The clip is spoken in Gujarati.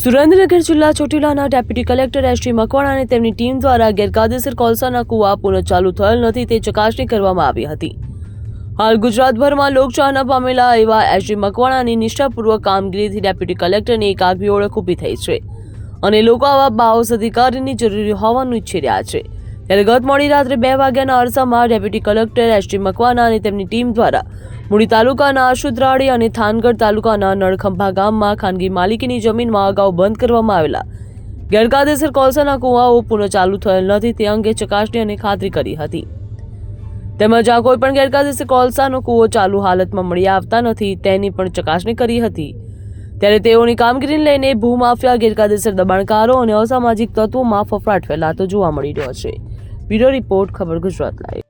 સુરેન્દ્રનગર જિલ્લા ચોટીલાના ડેપ્યુટી કલેક્ટર એસ.ટી. મકવાણા અને તેમની ટીમ દ્વારા ગેરકાયદેસર કોલસાના કુવા પુનઃ ચાલુ થયેલ નથી તે ચકાસણી કરવામાં આવી હતી। હાલ ગુજરાતભરમાં લોકચાહના પામેલા એવા એસ.ટી. મકવાણાની નિષ્ઠાપૂર્વક કામગીરીથી ડેપ્યુટી કલેક્ટરની એક આગવી ઓળખ ઊભી થઈ છે અને લોકો આવા બાઓસ અધિકારીની જરૂરી હોવાનું ઈચ્છી રહ્યા છે। ત્યારે ગત મોડી રાત્રે 2 વાગ્યાના અરસામાં ડેપ્યુટી કલેક્ટર એસ.ટી. મકવાણા અને તેમની ટીમ દ્વારા મૂડી તાલુકાના આશુદ્રાળી અને થાનગઢ તાલુકાના નળખંભા ગામમાં ખાનગી માલિકીની જમીનમાં અગાઉ બંધ કરવામાં આવેલા ગેરકાયદેસર કોલસાના કુવાઓ પુનઃ ચાલુ થયેલ નથી તે અંગે ચકાસણી અને ખાતરી કરી હતી। તેમજ આ કોઈ પણ ગેરકાયદેસર કોલસાનો કુવો ચાલુ હાલતમાં મળી આવતા નથી તેની પણ ચકાસણી કરી હતી। ત્યારે તેઓની કામગીરીને લઈને ભૂમાફિયા, ગેરકાયદેસર દબાણકારો અને અસામાજિક તત્વોમાં ફફડાટ ફેલાતો જોવા મળી રહ્યો છે। બ્યુરો રિપોર્ટ, ખબર ગુજરાત લાઈવ।